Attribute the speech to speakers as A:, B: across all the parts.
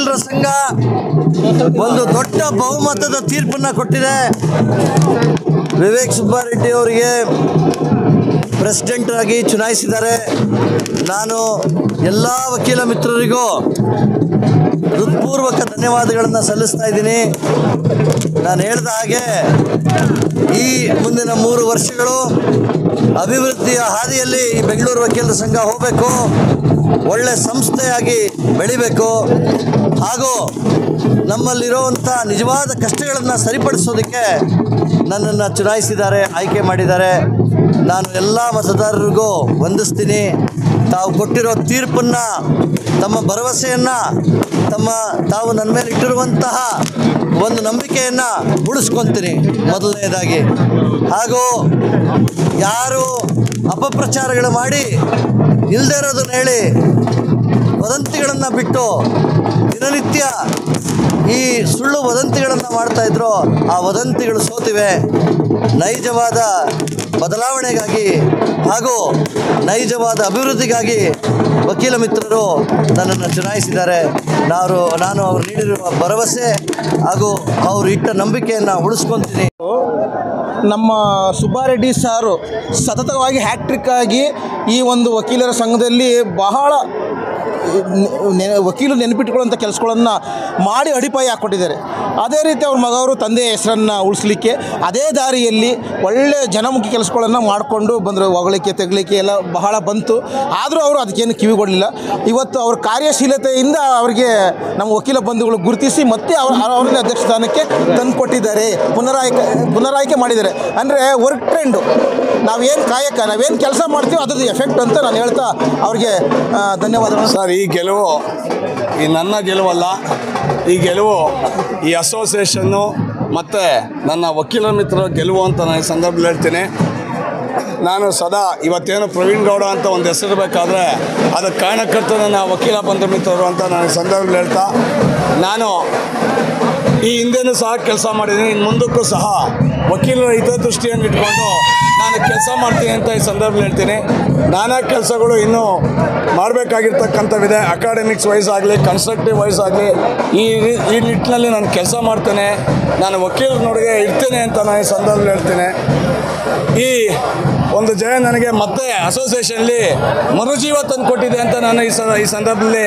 A: ವಕೀಲರ ಸಂಘ ಒಂದು ದೊಡ್ಡ ಬಹುಮತದ ತೀರ್ಪನ್ನು ಕೊಟ್ಟಿದೆ. ವಿವೇಕ್ ಸುಬ್ಬಾರೆಡ್ಡಿ ಅವರಿಗೆ ಪ್ರೆಸಿಡೆಂಟ್ ಆಗಿ ಚುನಾಯಿಸಿದ್ದಾರೆ. ನಾನು ಎಲ್ಲ ವಕೀಲ ಮಿತ್ರರಿಗೂ ಹೃತ್ಪೂರ್ವಕ ಧನ್ಯವಾದಗಳನ್ನು ಸಲ್ಲಿಸ್ತಾ ಇದ್ದೀನಿ. ನಾನು ಹೇಳಿದ ಹಾಗೆ ಈ ಮುಂದಿನ 3 ವರ್ಷಗಳು ಅಭಿವೃದ್ಧಿಯ ಹಾದಿಯಲ್ಲಿ ಈ ಬೆಂಗಳೂರು ವಕೀಲರ ಸಂಘ ಹೋಗಬೇಕು, ಒಳ್ಳೆ ಸಂಸ್ಥೆಯಾಗಿ ಬೆಳಿಬೇಕು, ಹಾಗೂ ನಮ್ಮಲ್ಲಿರುವಂಥ ನಿಜವಾದ ಕಷ್ಟಗಳನ್ನು ಸರಿಪಡಿಸೋದಕ್ಕೆ ನನ್ನನ್ನು ಚುನಾಯಿಸಿದ್ದಾರೆ, ಆಯ್ಕೆ ಮಾಡಿದ್ದಾರೆ. ನಾನು ಎಲ್ಲ ಮತದಾರರಿಗೂ ವಂದಿಸ್ತೀನಿ. ತಾವು ಕೊಟ್ಟಿರೋ ತೀರ್ಪನ್ನು, ತಮ್ಮ ಭರವಸೆಯನ್ನು, ತಾವು ನನ್ನ ಮೇಲೆ ಇಟ್ಟಿರುವಂತಹ ಒಂದು ನಂಬಿಕೆಯನ್ನು ಉಳಿಸ್ಕೊತೀನಿ ಮೊದಲನೇದಾಗಿ. ಹಾಗೂ ಯಾರು ಅಪಪ್ರಚಾರಗಳು ಮಾಡಿ ಇಲ್ಲದೇ ಇರೋದನ್ನು ಹೇಳಿ ವದಂತಿಗಳನ್ನು ಬಿಟ್ಟು ದಿನನಿತ್ಯ ಈ ಸುಳ್ಳು ವದಂತಿಗಳನ್ನು ಮಾಡ್ತಾಯಿದ್ರು, ಆ ವದಂತಿಗಳು ಸೋತಿವೆ. ನೈಜವಾದ ಬದಲಾವಣೆಗಾಗಿ ಹಾಗೂ ನೈಜವಾದ ಅಭಿವೃದ್ಧಿಗಾಗಿ ವಕೀಲ ಮಿತ್ರರು ನನ್ನನ್ನು ಚುನಾಯಿಸಿದ್ದಾರೆ. ನಾನು ಅವರು ನೀಡಿರುವ ಭರವಸೆ ಹಾಗೂ ಅವರು ಇಟ್ಟ ನಂಬಿಕೆಯನ್ನು ಉಳಿಸ್ಕೊತೀನಿ.
B: ನಮ್ಮ ಸುಬ್ಬಾರೆಡ್ಡಿ ಸಾರು ಸತತವಾಗಿ ಹ್ಯಾಟ್ರಿಕ್ ಆಗಿ ಈ ಒಂದು ವಕೀಲರ ಸಂಘದಲ್ಲಿ ಬಹಳ ವಕೀಲರು ನೆನಪಿಟ್ಕೊಳ್ಳುವಂಥ ಕೆಲಸಗಳನ್ನು ಮಾಡಿ ಅಡಿಪಾಯ ಹಾಕ್ಕೊಟ್ಟಿದ್ದಾರೆ. ಅದೇ ರೀತಿ ಅವ್ರ ಮಗವರು ತಂದೆಯ ಹೆಸರನ್ನು ಉಳಿಸ್ಲಿಕ್ಕೆ ಅದೇ ದಾರಿಯಲ್ಲಿ ಒಳ್ಳೆಯ ಜನಮುಖಿ ಕೆಲಸಗಳನ್ನು ಮಾಡಿಕೊಂಡು ಬಂದರು. ಹೊಗಳಿಕೆ ತೆಗಲಿಕ್ಕೆ ಎಲ್ಲ ಬಹಳ ಬಂತು, ಆದರೂ ಅವರು ಅದಕ್ಕೇನು ಕಿವಿಗೊಡಲಿಲ್ಲ. ಇವತ್ತು ಅವ್ರ ಕಾರ್ಯಶೀಲತೆಯಿಂದ ಅವರಿಗೆ ನಮ್ಮ ವಕೀಲ ಬಂಧುಗಳು ಗುರುತಿಸಿ ಮತ್ತೆ ಅವ್ರನ್ನ ಅಧ್ಯಕ್ಷ ಸ್ಥಾನಕ್ಕೆ ತಂದು ಕೊಟ್ಟಿದ್ದಾರೆ, ಪುನರಾಯ್ಕೆ ಮಾಡಿದ್ದಾರೆ. ಅಂದರೆ ವರ್ಕ್ ಟ್ರೆಂಡು, ನಾವೇನು ಕಾಯಕ, ನಾವೇನು ಕೆಲಸ ಮಾಡ್ತೀವಿ ಅದ್ರದ್ದು ಎಫೆಕ್ಟ್ ಅಂತ ನಾನು ಹೇಳ್ತಾ ಅವ್ರಿಗೆ ಧನ್ಯವಾದಗಳು.
C: ಸರ್, ಈ ಗೆಲುವು ಈ ನನ್ನ ಗೆಲುವಲ್ಲ, ಈ ಗೆಲುವು ಈ ಅಸೋಸಿಯೇಷನ್ನು ಮತ್ತು ನನ್ನ ವಕೀಲರ ಮಿತ್ರರ ಗೆಲುವು ಅಂತ ನಾನು ಈ ಸಂದರ್ಭದಲ್ಲಿ ಹೇಳ್ತೀನಿ. ನಾನು ಸದಾ ಇವತ್ತೇನು ಪ್ರವೀಣ್ ಗೌಡ ಅಂತ ಒಂದು ಹೆಸರಿರಬೇಕಾದ್ರೆ ಅದಕ್ಕೆ ಕಾರಣಕರ್ತರು ನನ್ನ ವಕೀಲ ಬಂಧು ಮಿತ್ರರು ಅಂತ ನಾನು ಈ ಸಂದರ್ಭದಲ್ಲಿ ಹೇಳ್ತಾ, ನಾನು ಈ ಹಿಂದೆನೂ ಸಹ ಕೆಲಸ ಮಾಡಿದ್ದೀನಿ, ಇನ್ನು ಮುಂದಕ್ಕೂ ಸಹ ವಕೀಲರ ಹಿತದೃಷ್ಟಿಯನ್ನು ಇಟ್ಕೊಂಡು ನಾನು ಕೆಲಸ ಮಾಡ್ತೀನಿ ಅಂತ ಈ ಸಂದರ್ಭದಲ್ಲಿ ಹೇಳ್ತೀನಿ. ನಾನಾ ಕೆಲಸಗಳು ಇನ್ನೂ ಮಾಡಬೇಕಾಗಿರ್ತಕ್ಕಂಥವಿದೆ. ಅಕಾಡೆಮಿಕ್ಸ್ ವೈಸ್ ಆಗಲಿ, ಕನ್ಸ್ಟ್ರಕ್ಟಿವ್ ವೈಸ್ ಆಗಲಿ, ಈ ನಿಟ್ಟಿನಲ್ಲಿ ನಾನು ಕೆಲಸ ಮಾಡ್ತೇನೆ. ನಾನು ವಕೀಲರೊಳಗೆ ಇರ್ತೇನೆ ಅಂತ ನಾನು ಈ ಸಂದರ್ಭದಲ್ಲಿ ಹೇಳ್ತೇನೆ. ಈ ಒಂದು ಜಯ ನನಗೆ ಮತ್ತೆ ಅಸೋಸಿಯೇಷನ್ಲಿ ಮರುಜೀವ ತಂದು ಕೊಟ್ಟಿದೆ ಅಂತ ನಾನು ಈ ಸಂದರ್ಭದಲ್ಲಿ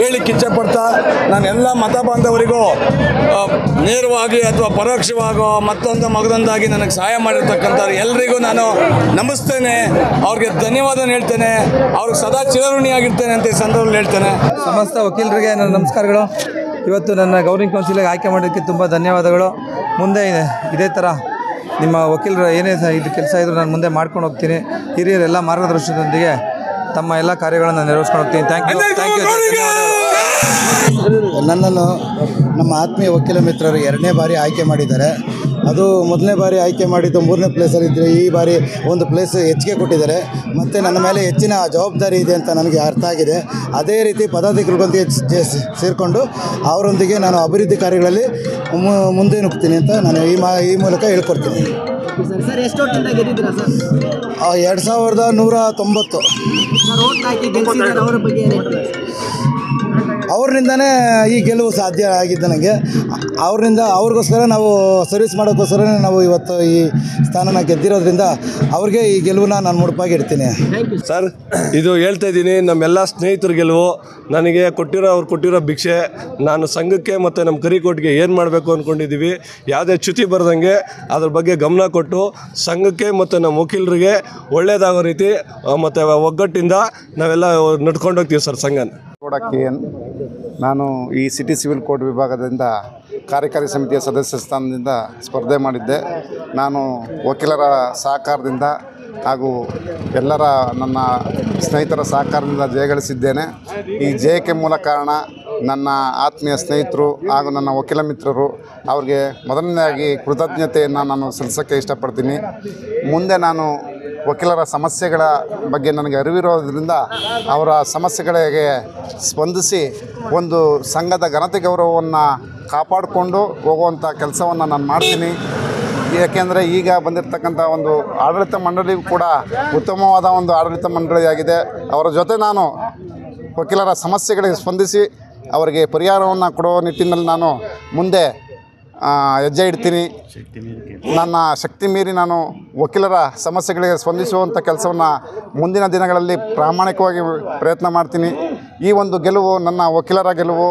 C: ಹೇಳಿಕ್ಕೆ ಇಚ್ಛೆಪಡ್ತಾ, ನಾನು ಎಲ್ಲ ಮತ ಬಾಂಧವರಿಗೂ ನೇರವಾಗಿ ಅಥವಾ ಪರೋಕ್ಷವಾಗೋ ಮತ್ತೊಂದು ಮಗದೊಂದಾಗಿ ನನಗೆ ಸಹಾಯ ಮಾಡಿರ್ತಕ್ಕಂಥ ಎಲ್ಲರಿಗೂ ನಾನು ನಮಿಸ್ತೇನೆ, ಅವ್ರಿಗೆ ಧನ್ಯವಾದ ಹೇಳ್ತೇನೆ, ಅವ್ರಿಗೆ ಸದಾ ಚಿರಋಣಿಯಾಗಿರ್ತೇನೆ ಅಂತ ಈ ಸಂದರ್ಭದಲ್ಲಿ ಹೇಳ್ತೇನೆ.
D: ಸಮಸ್ತ ವಕೀಲರಿಗೆ ನನ್ನ ನಮಸ್ಕಾರಗಳು. ಇವತ್ತು ನನ್ನ ಗೌರ್ನಿಂಗ್ ಕೌನ್ಸಿಲಿಗೆ ಆಯ್ಕೆ ಮಾಡೋದಕ್ಕೆ ತುಂಬ ಧನ್ಯವಾದಗಳು. ಮುಂದೆ ಇದೇ ಥರ ನಿಮ್ಮ ವಕೀಲರು ಏನೇ ಇದು ಕೆಲಸ ಇದ್ದರೂ ನಾನು ಮುಂದೆ ಮಾಡ್ಕೊಂಡು ಹೋಗ್ತೀನಿ. ಹಿರಿಯರೆಲ್ಲ ಮಾರ್ಗದರ್ಶನದೊಂದಿಗೆ ತಮ್ಮ ಎಲ್ಲ ಕಾರ್ಯಗಳನ್ನು ನೆರವೇರಿಸ್ಕೊಂಡು ಹೋಗ್ತೀನಿ. Thank you.
E: ನನ್ನನ್ನು ನಮ್ಮ ಆತ್ಮೀಯ ವಕೀಲ ಮಿತ್ರರು 2ನೇ ಬಾರಿ ಆಯ್ಕೆ ಮಾಡಿದ್ದಾರೆ. ಅದು ಮೊದಲನೇ ಬಾರಿ ಆಯ್ಕೆ ಮಾಡಿದ್ದು 3ನೇ ಪ್ಲೇಸಲ್ಲಿದ್ದರೆ ಈ ಬಾರಿ ಒಂದು ಪ್ಲೇಸ್ ಹೆಚ್ಚಿಗೆ ಕೊಟ್ಟಿದ್ದಾರೆ. ಮತ್ತು ನನ್ನ ಮೇಲೆ ಹೆಚ್ಚಿನ ಜವಾಬ್ದಾರಿ ಇದೆ ಅಂತ ನನಗೆ ಅರ್ಥ ಆಗಿದೆ. ಅದೇ ರೀತಿ ಪದಾಧಿಕಾರಿಗಳೊಂದಿಗೆ ಸೇರಿಕೊಂಡು ಅವರೊಂದಿಗೆ ನಾನು ಅಭಿವೃದ್ಧಿ ಕಾರ್ಯಗಳಲ್ಲಿ ಮುಂದೆ ನುಗ್ತೀನಿ ಅಂತ ನಾನು ಈ ಮೂಲಕ ಹೇಳ್ಕೊಡ್ತೀನಿ.
F: ಸರ್, ಎಷ್ಟು ಓಟಿಂದ ಗೆದ್ದಿದ್ದೀರಾ ಸರ್?
E: 2190.
F: ಅವರ ಬಗ್ಗೆ
E: ಅವ್ರಿಂದನೇ ಈ ಗೆಲುವು ಸಾಧ್ಯ ಆಗಿದ್ದು ನನಗೆ. ಅವ್ರಿಗೋಸ್ಕರ ನಾವು ಸರ್ವಿಸ್ ಮಾಡೋಕ್ಕೋಸ್ಕರ ನಾವು ಇವತ್ತು ಈ ಸ್ಥಾನನ ಗೆದ್ದಿರೋದ್ರಿಂದ ಅವ್ರಿಗೆ ಈ ಗೆಲುವನ್ನ ನಾನು ಮುಡುಪಾಗಿ ಇಡ್ತೀನಿ.
G: ಸರ್, ಇದು ಹೇಳ್ತಾ ಇದ್ದೀನಿ, ನಮ್ಮೆಲ್ಲ ಸ್ನೇಹಿತರ ಗೆಲುವು. ನನಗೆ ಅವ್ರು ಕೊಟ್ಟಿರೋ ಭಿಕ್ಷೆ. ನಾನು ಸಂಘಕ್ಕೆ ಮತ್ತು ನಮ್ಮ ಕರಿಕೋಟ್ಗೆ ಏನು ಮಾಡಬೇಕು ಅಂದ್ಕೊಂಡಿದ್ದೀವಿ, ಯಾವುದೇ ಚ್ಯುತಿ ಬರ್ದಂಗೆ ಅದ್ರ ಬಗ್ಗೆ ಗಮನ ಕೊಟ್ಟು ಸಂಘಕ್ಕೆ ಮತ್ತು ನಮ್ಮ ವಕೀಲರಿಗೆ ಒಳ್ಳೆಯದಾಗೋ ರೀತಿ ಮತ್ತು ಒಗ್ಗಟ್ಟಿಂದ ನಾವೆಲ್ಲ ನಡ್ಕೊಂಡು ಹೋಗ್ತೀವಿ ಸರ್ ಸಂಘನ.
H: KN, ನಾನು ಈ ಸಿಟಿ ಸಿವಿಲ್ ಕೋರ್ಟ್ ವಿಭಾಗದಿಂದ ಕಾರ್ಯಕಾರಿ ಸಮಿತಿಯ ಸದಸ್ಯ ಸ್ಥಾನದಿಂದ ಸ್ಪರ್ಧೆ ಮಾಡಿದ್ದೆ. ನಾನು ವಕೀಲರ ಸಹಕಾರದಿಂದ ಹಾಗೂ ಎಲ್ಲರ ನನ್ನ ಸ್ನೇಹಿತರ ಸಹಕಾರದಿಂದ ಜಯಗಳಿಸಿದ್ದೇನೆ. ಈ ಜಯಕ್ಕೆ ಮೂಲ ಕಾರಣ ನನ್ನ ಆತ್ಮೀಯ ಸ್ನೇಹಿತರು ಹಾಗೂ ನನ್ನ ವಕೀಲ ಮಿತ್ರರು. ಅವ್ರಿಗೆ ಮೊದಲನೇದಾಗಿ ಕೃತಜ್ಞತೆಯನ್ನು ನಾನು ಸಲ್ಲಿಸೋಕ್ಕೆ ಇಷ್ಟಪಡ್ತೀನಿ. ಮುಂದೆ ನಾನು ವಕೀಲರ ಸಮಸ್ಯೆಗಳ ಬಗ್ಗೆ ನನಗೆ ಅರಿವಿರೋದ್ರಿಂದ ಅವರ ಸಮಸ್ಯೆಗಳಿಗೆ ಸ್ಪಂದಿಸಿ ಒಂದು ಸಂಘದ ಘನತೆ ಗೌರವವನ್ನು ಕಾಪಾಡಿಕೊಂಡು ಹೋಗುವಂಥ ಕೆಲಸವನ್ನು ನಾನು ಮಾಡ್ತೀನಿ. ಏಕೆಂದರೆ ಈಗ ಬಂದಿರತಕ್ಕಂಥ ಒಂದು ಆಡಳಿತ ಮಂಡಳಿ ಕೂಡ ಉತ್ತಮವಾದ ಒಂದು ಆಡಳಿತ ಮಂಡಳಿಯಾಗಿದೆ. ಅವರ ಜೊತೆ ನಾನು ವಕೀಲರ ಸಮಸ್ಯೆಗಳಿಗೆ ಸ್ಪಂದಿಸಿ ಅವರಿಗೆ ಪರಿಹಾರವನ್ನು ಕೊಡುವ ನಿಟ್ಟಿನಲ್ಲಿ ನಾನು ಮುಂದೆ ಹೆಜ್ಜೆ ಇಡ್ತೀನಿ. ನನ್ನ ಶಕ್ತಿ ಮೀರಿ ನಾನು ವಕೀಲರ ಸಮಸ್ಯೆಗಳಿಗೆ ಸ್ಪಂದಿಸುವಂಥ ಕೆಲಸವನ್ನು ಮುಂದಿನ ದಿನಗಳಲ್ಲಿ ಪ್ರಾಮಾಣಿಕವಾಗಿ ಪ್ರಯತ್ನ ಮಾಡ್ತೀನಿ. ಈ ಒಂದು ಗೆಲುವು ನನ್ನ ವಕೀಲರ ಗೆಲುವು.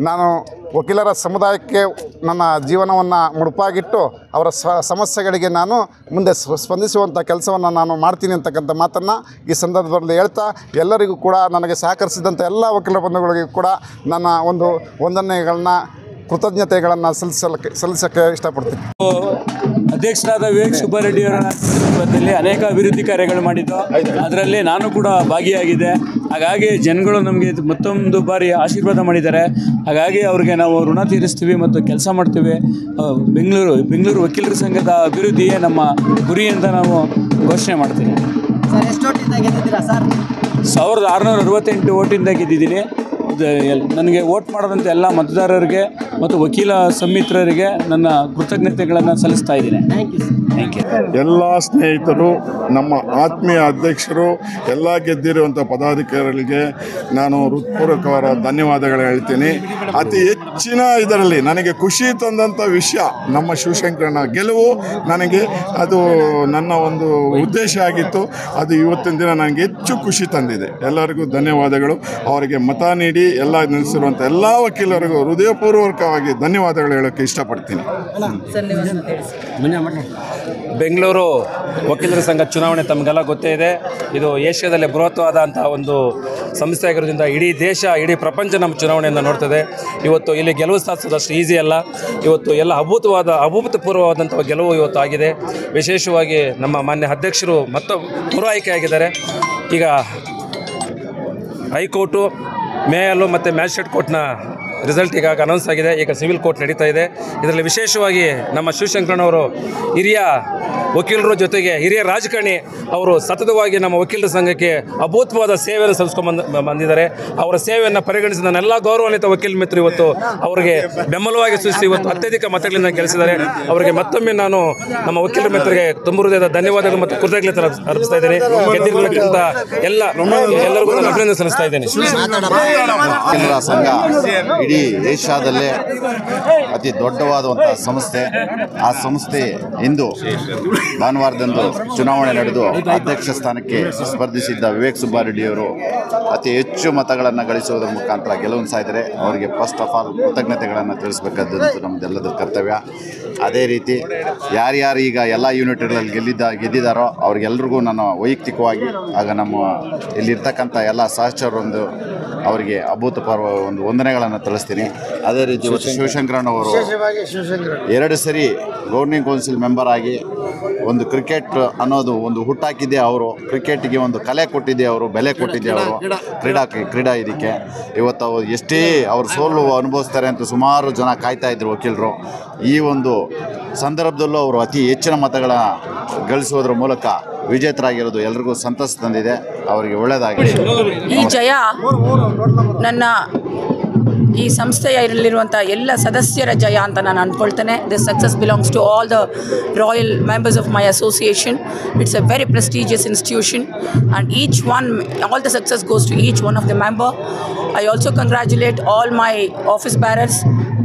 H: ನಾನು ವಕೀಲರ ಸಮುದಾಯಕ್ಕೆ ನನ್ನ ಜೀವನವನ್ನು ಮುಡುಪಾಗಿಟ್ಟು ಅವರ ಸಮಸ್ಯೆಗಳಿಗೆ ನಾನು ಮುಂದೆ ಸ್ಪಂದಿಸುವಂಥ ಕೆಲಸವನ್ನು ನಾನು ಮಾಡ್ತೀನಿ ಅಂತಕ್ಕಂಥ ಮಾತನ್ನು ಈ ಸಂದರ್ಭದಲ್ಲಿ ಹೇಳ್ತಾ, ಎಲ್ಲರಿಗೂ ಕೂಡ ನನಗೆ ಸಹಕರಿಸಿದಂಥ ಎಲ್ಲ ವಕೀಲ ಬಂಧುಗಳಿಗೂ ಕೂಡ ನನ್ನ ಒಂದು ವಂದನೆಗಳನ್ನ ಕೃತಜ್ಞತೆಗಳನ್ನು ಸಲ್ಲಿಸೋಕ್ಕೆ ಇಷ್ಟಪಡ್ತೀನಿ.
I: ಅಧ್ಯಕ್ಷರಾದ ವಿವೇಕ್ ಸುಬ್ಬಾರೆಡ್ಡಿಯವರ ನೇತೃತ್ವದಲ್ಲಿ ಅನೇಕ ಅಭಿವೃದ್ಧಿ ಕಾರ್ಯಗಳು ಮಾಡಿದ್ದು, ಅದರಲ್ಲಿ ನಾನು ಕೂಡ ಭಾಗಿಯಾಗಿದ್ದೆ. ಹಾಗಾಗಿ ಜನಗಳು ನಮಗೆ ಮತ್ತೊಂದು ಬಾರಿ ಆಶೀರ್ವಾದ ಮಾಡಿದ್ದಾರೆ. ಹಾಗಾಗಿ ಅವ್ರಿಗೆ ನಾವು ಋಣ ತೀರಿಸ್ತೀವಿ ಮತ್ತು ಕೆಲಸ ಮಾಡ್ತೀವಿ. ಬೆಂಗಳೂರು ವಕೀಲರ ಸಂಘದ ಅಭಿವೃದ್ಧಿಯೇ ನಮ್ಮ ಗುರಿ ಅಂತ ನಾವು ಘೋಷಣೆ ಮಾಡ್ತೀವಿ.
F: ಸರ್ ಎಷ್ಟು ಓಟಿಂದ ಗೆದ್ದಿದ್ದೀರಾ ಸರ್?
I: 1668 ಓಟಿಂದ ಗೆದ್ದಿದ್ದೀನಿ. ನನಗೆ ವೋಟ್ ಮಾಡೋದಂಥ ಎಲ್ಲ ಮತದಾರರಿಗೆ ಮತ್ತು ವಕೀಲ ಸಮ್ಮಿತ್ರರಿಗೆ ನನ್ನ ಕೃತಜ್ಞತೆಗಳನ್ನು ಸಲ್ಲಿಸ್ತಾ ಇದ್ದೀನಿ. Thank you.
J: ಎಲ್ಲ ಸ್ನೇಹಿತರು, ನಮ್ಮ ಆತ್ಮೀಯ ಅಧ್ಯಕ್ಷರು, ಎಲ್ಲ ಗೆದ್ದಿರುವಂಥ ಪದಾಧಿಕಾರಿಗಳಿಗೆ ನಾನು ಹೃತ್ಪೂರ್ವಕವಾದ ಧನ್ಯವಾದಗಳು ಹೇಳ್ತೀನಿ. ಅತಿ ಹೆಚ್ಚಿನ ಇದರಲ್ಲಿ ನನಗೆ ಖುಷಿ ತಂದಂಥ ವಿಷಯ ನಮ್ಮ ಶಿವಶಂಕರಣ್ಣ ಗೆಲುವು. ನನಗೆ ಅದು ನನ್ನ ಒಂದು ಉದ್ದೇಶ ಆಗಿತ್ತು. ಅದು ಇವತ್ತಿನ ದಿನ ನನಗೆ ಹೆಚ್ಚು ಖುಷಿ ತಂದಿದೆ. ಎಲ್ಲರಿಗೂ ಧನ್ಯವಾದಗಳು. ಅವರಿಗೆ ಮತ ನೀಡಿ ಎಲ್ಲ ನಿಲ್ಲಿಸಿರುವಂಥ ಎಲ್ಲ ವಕೀಲರಿಗೂ ಹೃದಯಪೂರ್ವಕವಾಗಿ ಧನ್ಯವಾದಗಳು ಹೇಳೋಕ್ಕೆ ಇಷ್ಟಪಡ್ತೀನಿ.
K: ಬೆಂಗಳೂರು ವಕೀಲರ ಸಂಘ ಚುನಾವಣೆ ತಮಗೆಲ್ಲ ಗೊತ್ತೇ ಇದೆ. ಇದು ಏಷ್ಯಾದಲ್ಲೇ ಬೃಹತ್ವಾದಂಥ ಒಂದು ಸಂಸ್ಥೆ ಆಗಿರೋದ್ರಿಂದ ಇಡೀ ದೇಶ, ಇಡೀ ಪ್ರಪಂಚ ನಮ್ಮ ಚುನಾವಣೆಯನ್ನು ನೋಡ್ತದೆ. ಇವತ್ತು ಇಲ್ಲಿ ಗೆಲುವು ಸಾಧಿಸೋದಷ್ಟು ಈಸಿ ಅಲ್ಲ. ಇವತ್ತು ಎಲ್ಲ ಅಭೂತಪೂರ್ವವಾದಂಥ ಗೆಲುವು ಇವತ್ತು ಆಗಿದೆ. ವಿಶೇಷವಾಗಿ ನಮ್ಮ ಮಾನ್ಯ ಅಧ್ಯಕ್ಷರು ಪುರ ಆಯ್ಕೆ ಆಗಿದ್ದಾರೆ. ಈಗ ಹೈಕೋರ್ಟು, ಮೇಯಲ್ಲು ಮತ್ತು ಮ್ಯಾಜಿಸ್ಟ್ರೇಟ್ ಕೋರ್ಟ್ನ ರಿಸಲ್ಟ್ ಈಗ ಅನೌನ್ಸ್ ಆಗಿದೆ. ಈಗ ಸಿವಿಲ್ ಕೋರ್ಟ್ ನಡೀತಾ ಇದೆ. ಇದರಲ್ಲಿ ವಿಶೇಷವಾಗಿ ನಮ್ಮ ಶಿವಶಂಕರಣ್ಣವರು ಹಿರಿಯ ವಕೀಲರ ಜೊತೆಗೆ ಹಿರಿಯ ರಾಜಕಾರಣಿ. ಅವರು ಸತತವಾಗಿ ನಮ್ಮ ವಕೀಲರ ಸಂಘಕ್ಕೆ ಅಭೂತವಾದ ಸೇವೆಯನ್ನು ಸಲ್ಲಿಸ್ಕೊಂಡು ಬಂದಿದ್ದಾರೆ. ಅವರ ಸೇವೆಯನ್ನು ಪರಿಗಣಿಸಿ ನನ್ನೆಲ್ಲ ಗೌರವಾನ್ವಿತ ವಕೀಲ ಮಿತ್ರರು ಇವತ್ತು ಅವರಿಗೆ ಬೆಂಬಲವಾಗಿ ಸೂಚಿಸಿ ಇವತ್ತು ಅತ್ಯಧಿಕ ಮತಗಳಿಂದ ಗೆಲ್ಲಿಸಿದ್ದಾರೆ. ಅವರಿಗೆ ಮತ್ತೊಮ್ಮೆ ನಾನು ನಮ್ಮ ವಕೀಲರ ಮಿತ್ರರಿಗೆ ತುಂಬ ಹೃದಯದ ಧನ್ಯವಾದಗಳು ಮತ್ತು ಕೃತಜ್ಞತೆ ಅರ್ಪಿಸ್ತಾ ಇದ್ದೇನೆ. ಗೆದ್ದಿರತಕ್ಕಂಥ ಎಲ್ಲರಿಗೂ ನಾನು ಅಭಿನಂದನೆ ಸಲ್ಲಿಸ್ತಾ ಇದ್ದೇನೆ.
L: ವಕೀಲರ ಸಂಘ ಇಡೀ ಏಷ್ಯಾದಲ್ಲೇ ಅತಿ ದೊಡ್ಡವಾದಂಥ ಸಂಸ್ಥೆ. ಆ ಸಂಸ್ಥೆ ಇಂದು ಭಾನುವಾರದಂದು ಚುನಾವಣೆ ನಡೆದು ಅಧ್ಯಕ್ಷ ಸ್ಥಾನಕ್ಕೆ ಸ್ಪರ್ಧಿಸಿದ್ದ ವಿವೇಕ್ ಸುಬ್ಬಾರೆಡ್ಡಿಯವರು ಅತಿ ಹೆಚ್ಚು ಮತಗಳನ್ನು ಗಳಿಸುವುದರ ಮುಖಾಂತರ ಗೆಲುವು ಸಾಧಿಸಿದರೆ ಅವರಿಗೆ ಫಸ್ಟ್ ಆಫ್ ಆಲ್ ಕೃತಜ್ಞತೆಗಳನ್ನು ತಿಳಿಸಬೇಕಾದಂಥ ನಮ್ಮದೆಲ್ಲದ ಕರ್ತವ್ಯ. ಅದೇ ರೀತಿ ಯಾರ್ಯಾರು ಈಗ ಎಲ್ಲ ಯೂನಿಟ್ಗಳಲ್ಲಿ ಗೆದ್ದಿದ್ದಾರೋ ಅವ್ರಿಗೆಲ್ರಿಗೂ ನಾನು ವೈಯಕ್ತಿಕವಾಗಿ ಆಗ ನಮ್ಮ ಇಲ್ಲಿರ್ತಕ್ಕಂಥ ಎಲ್ಲ ಸಹಚರರೊಂದು ಅವರಿಗೆ ಅಭೂತಪೂರ್ವ ಒಂದು ವಂದನೆಗಳನ್ನು ತಿಳಿಸ್ತೀನಿ. ಅದೇ ರೀತಿ ಶಿವಶಂಕರಣ್ಣವರು 2 ಸರಿ ಗವರ್ನಿಂಗ್ ಕೌನ್ಸಿಲ್ ಮೆಂಬರ್ ಆಗಿ ಒಂದು ಕ್ರಿಕೆಟ್ ಅನ್ನೋದು ಒಂದು ಹುಟ್ಟಾಕಿದ್ದೆ ಅವರು. ಕ್ರಿಕೆಟ್ಗೆ ಒಂದು ಕಲೆ ಕೊಟ್ಟಿದ್ದೆ ಅವರು, ಬೆಲೆ ಕೊಟ್ಟಿದ್ದೆ ಅವರು ಕ್ರೀಡಾ ಇದಕ್ಕೆ. ಇವತ್ತು ಅವರು ಎಷ್ಟೇ ಅವರು ಸೋಲು ಅನುಭವಿಸ್ತಾರೆ ಅಂತ ಸುಮಾರು ಜನ ಕಾಯ್ತಾ ಇದ್ರು ವಕೀಲರು. ಈ ಒಂದು ಸಂದರ್ಭದಲ್ಲೂ ಅವರು ಅತಿ ಹೆಚ್ಚಿನ ಮತಗಳ ಗಳಿಸುವುದರ ಮೂಲಕ ವಿಜೇತರಾಗಿರೋದು ಎಲ್ರಿಗೂ ಸಂತಸ ತಂದಿದೆ. ಅವರಿಗೆ ಒಳ್ಳೆಯದಾಗಿದೆ.
M: ಈ ಜಯ ನನ್ನ ಈ ಸಂಸ್ಥೆಯಲ್ಲಿರುವಂಥ ಎಲ್ಲ ಸದಸ್ಯರ ಜಯ ಅಂತ ನಾನು ಅಂದ್ಕೊಳ್ತೇನೆ. This success belongs to all the royal members of my association. It's a very prestigious institution and all the success goes to each one of the member. I also congratulate all my office bearers,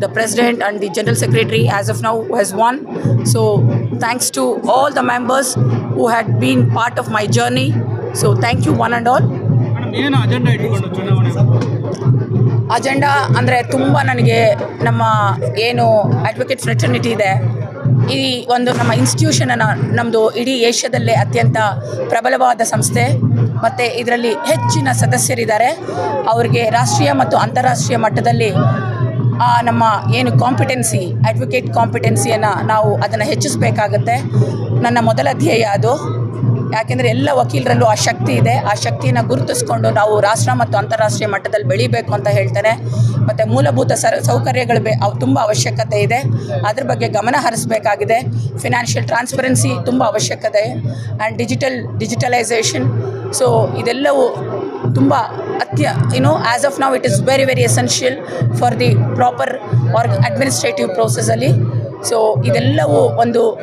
M: the president and the general secretary as of now who has won. So thanks to all the members who had been part of my journey. So thank you one and all. Agenda ಅಂದರೆ ತುಂಬ ನನಗೆ ನಮ್ಮ ಏನು advocate fraternity ಇದೆ, ಈ ಒಂದು ನಮ್ಮ ಇನ್ಸ್ಟಿಟ್ಯೂಷನನ್ನು ನಮ್ಮದು ಇಡೀ ಏಷ್ಯಾದಲ್ಲೇ ಅತ್ಯಂತ ಪ್ರಬಲವಾದ ಸಂಸ್ಥೆ ಮತ್ತು ಇದರಲ್ಲಿ ಹೆಚ್ಚಿನ ಸದಸ್ಯರಿದ್ದಾರೆ. ಅವರಿಗೆ ರಾಷ್ಟ್ರೀಯ ಮತ್ತು ಅಂತಾರಾಷ್ಟ್ರೀಯ ಮಟ್ಟದಲ್ಲಿ ನಮ್ಮ ಏನು ಕಾಂಪಿಟೆನ್ಸಿ, ಅಡ್ವೊಕೇಟ್ ಕಾಂಪಿಟೆನ್ಸಿಯನ್ನು ನಾವು ಅದನ್ನು ಹೆಚ್ಚಿಸಬೇಕಾಗತ್ತೆ. ನನ್ನ ಮೊದಲ ಧ್ಯೇಯ ಅದು. ಯಾಕೆಂದರೆ ಎಲ್ಲ ವಕೀಲರಲ್ಲೂ ಆ ಶಕ್ತಿ ಇದೆ. ಆ ಶಕ್ತಿಯನ್ನು ಗುರುತಿಸ್ಕೊಂಡು ನಾವು ರಾಷ್ಟ್ರ ಮತ್ತು ಅಂತಾರಾಷ್ಟ್ರೀಯ ಮಟ್ಟದಲ್ಲಿ ಬೆಳೀಬೇಕು ಅಂತ ಹೇಳ್ತೇನೆ. ಮತ್ತು ಮೂಲಭೂತ ಸೌಕರ್ಯಗಳು ಅವು ತುಂಬ ಅವಶ್ಯಕತೆ ಇದೆ. ಅದ್ರ ಬಗ್ಗೆ ಗಮನ ಹರಿಸಬೇಕಾಗಿದೆ. ಫಿನಾನ್ಷಿಯಲ್ ಟ್ರಾನ್ಸ್ಪರೆನ್ಸಿ ತುಂಬ ಅವಶ್ಯಕತೆ ಆ್ಯಂಡ್ ಡಿಜಿಟಲೈಸೇಷನ್. ಸೊ ಇದೆಲ್ಲವೂ ತುಂಬ as of now it is very very essential for the proper administrative ಪ್ರೋಸೆಸ್ಸಲ್ಲಿ. ಸೊ ಇದೆಲ್ಲವೂ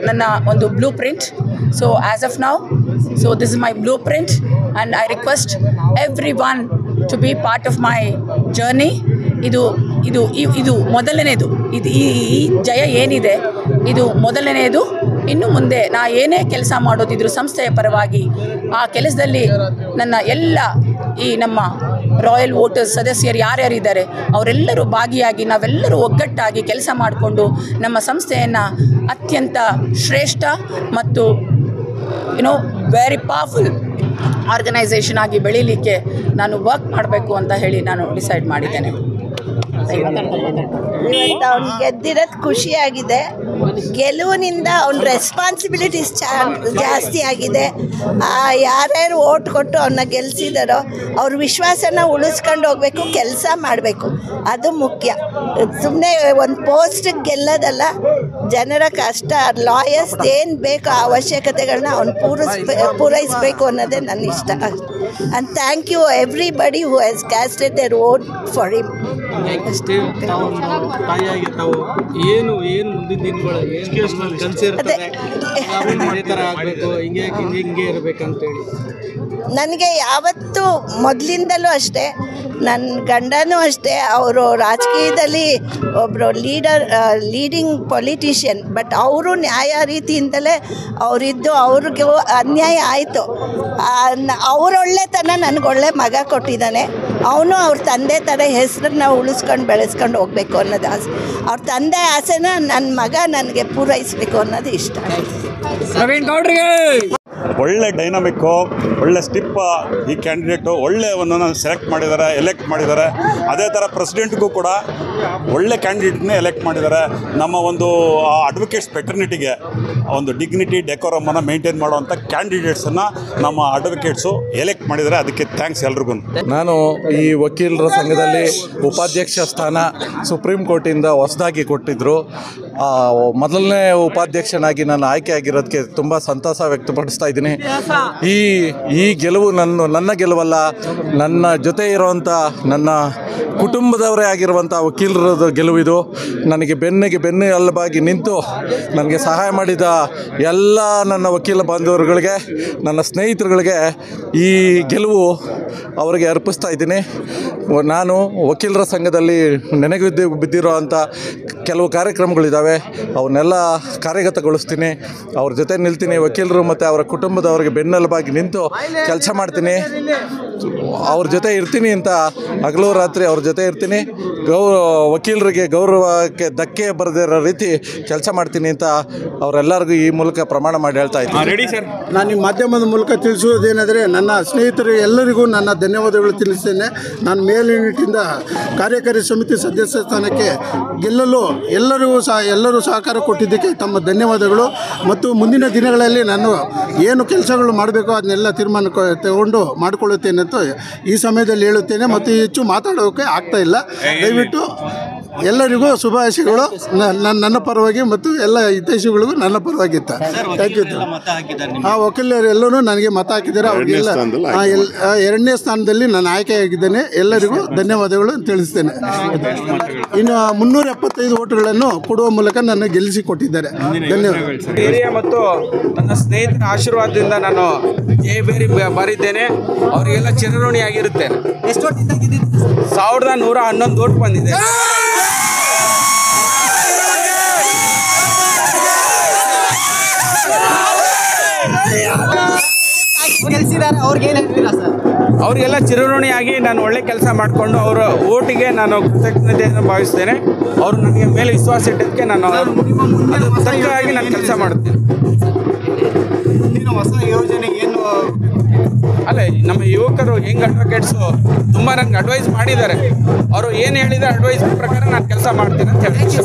M: ನನ್ನ ಒಂದು blueprint. So as of now, so this is my blueprint and I request everyone to be part of my journey ಇದು ಇದು ಇದು ಮೊದಲನೇದು. ಇದು ಈ ಜಯ ಏನಿದೆ ಇದು ಮೊದಲನೇದು. ಇನ್ನು ಮುಂದೆ ನಾ ಏನೇ ಕೆಲಸ ಮಾಡೋದಿದ್ರು ಸಂಸ್ಥೆಯ ಪರವಾಗಿ ಆ ಕೆಲಸದಲ್ಲಿ ನನ್ನ ಎಲ್ಲ ಈ ನಮ್ಮ ರಾಯಲ್ ವೋಟರ್ಸ್ ಸದಸ್ಯರು ಯಾರ್ಯಾರಿದ್ದಾರೆ ಅವರೆಲ್ಲರೂ ಭಾಗಿಯಾಗಿ ನಾವೆಲ್ಲರೂ ಒಗ್ಗಟ್ಟಾಗಿ ಕೆಲಸ ಮಾಡಿಕೊಂಡು ನಮ್ಮ ಸಂಸ್ಥೆಯನ್ನು ಅತ್ಯಂತ ಶ್ರೇಷ್ಠ ಮತ್ತು ವೆರಿ ಪವರ್ಫುಲ್ ಆರ್ಗನೈಸೇಷನ್ ಆಗಿ ಬೆಳೀಲಿಕ್ಕೆ ನಾನು ವರ್ಕ್ ಮಾಡಬೇಕು ಅಂತ ಹೇಳಿ ನಾನು ಡಿಸೈಡ್ ಮಾಡಿದ್ದೇನೆ.
N: ಇವತ್ತು ಅವ್ನು ಗೆದ್ದಿರೋದು ಖುಷಿಯಾಗಿದೆ. ಗೆಲುವಿನಿಂದ ಅವ್ನ ರೆಸ್ಪಾನ್ಸಿಬಿಲಿಟೀಸ್ ಜಾಸ್ತಿ ಆಗಿದೆ. ಯಾರ್ಯಾರು ಓಟ್ ಕೊಟ್ಟು ಅವನ್ನ ಗೆಲ್ಲಿಸಿದಾರೋ ಅವ್ರ ವಿಶ್ವಾಸನ ಉಳಿಸ್ಕೊಂಡು ಹೋಗಬೇಕು, ಕೆಲಸ ಮಾಡಬೇಕು, ಅದು ಮುಖ್ಯ. ಸುಮ್ಮನೆ ಒಂದು ಪೋಸ್ಟಿಗೆ ಗೆಲ್ಲೋದಲ್ಲ, ಜನರ ಕಷ್ಟ ಲಾಯರ್ಸ್ ಏನು ಬೇಕೋ ಆ ಅವಶ್ಯಕತೆಗಳನ್ನ ಅವ್ನು ಪೂರೈಸಬೇಕು ಅನ್ನೋದೇ ನನ್ನ ಇಷ್ಟ. And thank you everybody who has casted their vote for him.
B: ತಾಯಿಯಾಗಿ ತಾವು ಏನು ಮುಂದಿನ ದಿನಗಳಲ್ಲಿ ಕನಸಿರ್ತದೆ, ಇದೇ ಥರ ಆಗಬೇಕು, ಹಿಂಗೆ ಇರಬೇಕಂತೇಳಿ?
N: ನನಗೆ ಯಾವತ್ತೂ ಮೊದಲಿಂದಲೂ ಅಷ್ಟೇ, ನನ್ನ ಗಂಡನೂ ಅಷ್ಟೇ, ಅವರು ರಾಜಕೀಯದಲ್ಲಿ ಒಬ್ಬರು ಲೀಡಿಂಗ್ ಪೊಲಿಟಿಷಿಯನ್. ಬಟ್ ಅವರು ನ್ಯಾಯ ರೀತಿಯಿಂದಲೇ ಅವರಿದ್ದು, ಅವ್ರಿಗೂ ಅನ್ಯಾಯ ಆಯಿತು. ಅವರೊಳ್ಳೆತನ ನನಗೊಳ್ಳೆ ಮಗ ಕೊಟ್ಟಿದ್ದಾನೆ. ಅವನು ಅವ್ರ ತಂದೆ ಥರ ಹೆಸರನ್ನ ಉಳಿಸ್ಕೊಂಡು ಬೆಳೆಸ್ಕೊಂಡು ಹೋಗಬೇಕು ಅನ್ನೋದು ಆಸೆ. ಅವ್ರ ತಂದೆ ಆಸೆನ ನನ್ನ ಮಗ ನನಗೆ ಪೂರೈಸಬೇಕು ಅನ್ನೋದು ಇಷ್ಟ.
O: ಒಳ್ಳೆ ಡೈನಾಮಿಕ್ಕು, ಒಳ್ಳೆ ಸ್ಟಿಪ್ ಈ ಕ್ಯಾಂಡಿಡೇಟು, ಒಳ್ಳೆ ಒಂದನ್ನು ಸೆಲೆಕ್ಟ್ ಮಾಡಿದ್ದಾರೆ, ಎಲೆಕ್ಟ್ ಮಾಡಿದ್ದಾರೆ. ಅದೇ ಥರ ಪ್ರೆಸಿಡೆಂಟ್ಗೂ ಕೂಡ ಒಳ್ಳೆ ಕ್ಯಾಂಡಿಡೇಟ್ನೇ ಎಲೆಕ್ಟ್ ಮಾಡಿದ್ದಾರೆ. ನಮ್ಮ ಒಂದು ಅಡ್ವೊಕೇಟ್ಸ್ ಫೆಟರ್ನಿಟಿಗೆ ಒಂದು ಡಿಗ್ನಿಟಿ ಡೆಕೋರಮನ್ನು ಮೇಂಟೈನ್ ಮಾಡುವಂಥ ಕ್ಯಾಂಡಿಡೇಟ್ಸನ್ನು ನಮ್ಮ ಅಡ್ವೊಕೇಟ್ಸು ಎಲೆಕ್ಟ್ ಮಾಡಿದ್ದಾರೆ. ಅದಕ್ಕೆ ಥ್ಯಾಂಕ್ಸ್ ಎಲ್ರಿಗೂ.
G: ನಾನು ಈ ವಕೀಲರ ಸಂಘದಲ್ಲಿ ಉಪಾಧ್ಯಕ್ಷ ಸ್ಥಾನ ಸುಪ್ರೀಂ ಕೋರ್ಟಿಂದ ಹೊಸದಾಗಿ ಕೊಟ್ಟಿದ್ದರು. ಮೊದಲನೇ ಉಪಾಧ್ಯಕ್ಷನಾಗಿ ನಾನು ಆಯ್ಕೆ ಆಗಿರೋದಕ್ಕೆ ತುಂಬ ಸಂತಸ ವ್ಯಕ್ತಪಡಿಸ್ತಾ ಇದ್ದೀನಿ. ಈ ಗೆಲುವು ನನ್ನ ಗೆಲುವಲ್ಲ, ನನ್ನ ಜೊತೆ ಇರುವಂಥ ನನ್ನ ಕುಟುಂಬದವರೇ ಆಗಿರುವಂಥ ವಕೀಲರದ ಗೆಲುವಿದು. ನನಗೆ ಬೆನ್ನು ಎಲುಬಾಗಿ ನಿಂತು ನನಗೆ ಸಹಾಯ ಮಾಡಿದ ಎಲ್ಲ ನನ್ನ ವಕೀಲ ಬಾಂಧವರುಗಳಿಗೆ, ನನ್ನ ಸ್ನೇಹಿತರುಗಳಿಗೆ ಈ ಗೆಲುವು ಅವರಿಗೆ ಅರ್ಪಿಸ್ತಾ ಇದ್ದೀನಿ. ನಾನು ವಕೀಲರ ಸಂಘದಲ್ಲಿ ನೆನಗು ಬಿದ್ದಿರೋ ಅಂಥ ಕೆಲವು ಕಾರ್ಯಕ್ರಮಗಳಿದ್ದಾವೆ, ಅವನ್ನೆಲ್ಲ ಕಾರ್ಯಗತಗೊಳಿಸ್ತೀನಿ. ಅವ್ರ ಜೊತೆ ನಿಲ್ತೀನಿ. ವಕೀಲರು ಮತ್ತು ಅವರ ಕುಟುಂಬದವರಿಗೆ ಬೆನ್ನೆಲುಬಾಗಿ ನಿಂತು ಕೆಲಸ ಮಾಡ್ತೀನಿ. ಅವ್ರ ಜೊತೆ ಇರ್ತೀನಿ ಅಂತ ಹಗಲು ರಾತ್ರಿ ಅವ್ರ ಜೊತೆ ಇರ್ತೀನಿ. ವಕೀಲರಿಗೆ ಗೌರವಕ್ಕೆ ಧಕ್ಕೆ ಬರದಿರೋ ರೀತಿ ಕೆಲಸ ಮಾಡ್ತೀನಿ ಅಂತ ಅವರೆಲ್ಲರಿಗೂ ಈ ಮೂಲಕ ಪ್ರಮಾಣ ಮಾಡಿ ಹೇಳ್ತಾ ಇದ್ದೀನಿ.
B: Ready sir.
P: ನಾನು ಈ ಮಾಧ್ಯಮದ ಮೂಲಕ ತಿಳಿಸುವುದೇನೆಂದರೆ, ನನ್ನ ಸ್ನೇಹಿತರು ಎಲ್ಲರಿಗೂ ನನ್ನ ಧನ್ಯವಾದಗಳು ತಿಳಿಸ್ತೇನೆ. ನಾನು ಮೇಲಿನಿಟ್ಟಿಂದ ಕಾರ್ಯಕಾರಿ ಸಮಿತಿ ಸದಸ್ಯ ಸ್ಥಾನಕ್ಕೆ ಗೆಲ್ಲಲು ಎಲ್ಲರೂ ಸಹಕಾರ ಕೊಟ್ಟಿದ್ದಕ್ಕೆ ತಮ್ಮ ಧನ್ಯವಾದಗಳು. ಮತ್ತು ಮುಂದಿನ ದಿನಗಳಲ್ಲಿ ನಾನು ಏನು ಕೆಲಸಗಳು ಮಾಡಬೇಕೋ ಅದನ್ನೆಲ್ಲ ತೀರ್ಮಾನ ತಗೊಂಡು ಮಾಡಿಕೊಳ್ಳುತ್ತೇನೆ ಅಂತ ಈ ಸಮಯದಲ್ಲಿ ಹೇಳುತ್ತೇನೆ. ಮತ್ತು ಹೆಚ್ಚು ಮಾತಾಡೋಕ್ಕೆ ಆಗ್ತಾ ಇಲ್ಲ. ದಯವಿಟ್ಟು ಎಲ್ಲರಿಗೂ ಶುಭಾಶಯಗಳು ನನ್ನ ಪರವಾಗಿ ಮತ್ತು ಎಲ್ಲ ಹಿತೈಷಿಗಳಿಗೂ ನನ್ನ ಪರವಾಗಿತ್ತು. Thank you. ಆ ವಕೀಲರು ಎಲ್ಲರೂ ನನಗೆ ಮತ ಹಾಕಿದ್ದಾರೆ. ಅವ್ರಿಗೆಲ್ಲ ಎರಡನೇ ಸ್ಥಾನದಲ್ಲಿ ನಾನು ಆಯ್ಕೆಯಾಗಿದ್ದೇನೆ. ಎಲ್ಲರಿಗೂ ಧನ್ಯವಾದಗಳು ತಿಳಿಸ್ತೇನೆ. ಇನ್ನು 375 ಓಟುಗಳನ್ನು ಕೊಡುವ ಮೂಲಕ ನನ್ನ ಗೆಲ್ಲಿಸಿಕೊಟ್ಟಿದ್ದಾರೆ. ಧನ್ಯವಾದ.
B: ಹಿರಿಯ ಮತ್ತು ನನ್ನ ಸ್ನೇಹಿತರ ಆಶೀರ್ವಾದದಿಂದ ನಾನು ಬೇರೆ ಬಾರಿದ್ದೇನೆ. ಅವರಿಗೆಲ್ಲ ಚಿರಋಣಿ ಆಗಿರುತ್ತೇನೆ. 1111 ಓಟ್ ಬಂದಿದೆ. ಅವ್ರಿಗೆಲ್ಲ ಚಿರಋಣಿಯಾಗಿ ನಾನು ಒಳ್ಳೆ ಕೆಲಸ ಮಾಡಿಕೊಂಡು ಅವರ ಓಟಿಗೆ ನಾನು ಕೃತಜ್ಞತೆಯನ್ನು ಭಾವಿಸ್ತೇನೆ. ಅವರು ನನಗೆ ಮೇಲೆ ವಿಶ್ವಾಸ ಇಟ್ಟದಕ್ಕೆ ನಾನು ತಕ್ಕವಾಗಿ ನಾನು ಕೆಲಸ ಮಾಡುತ್ತೇನೆ. ಹೊಸ ಯೋಜನೆ ಏನು ಅಲ್ಲ, ನಮ್ಮ ಯುವಕರು ಯಂಗ್ ಅಡ್ವೊಕೇಟ್ಸು ತುಂಬ ನನಗೆ ಅಡ್ವೈಸ್ ಮಾಡಿದ್ದಾರೆ. ಅವರು ಏನು ಹೇಳಿದ ಅಡ್ವೈಸ್ ಪ್ರಕಾರ ನಾನು ಕೆಲಸ ಮಾಡ್ತೀನಿ ಅಂತ ಹೇಳ್ತೀನಿ.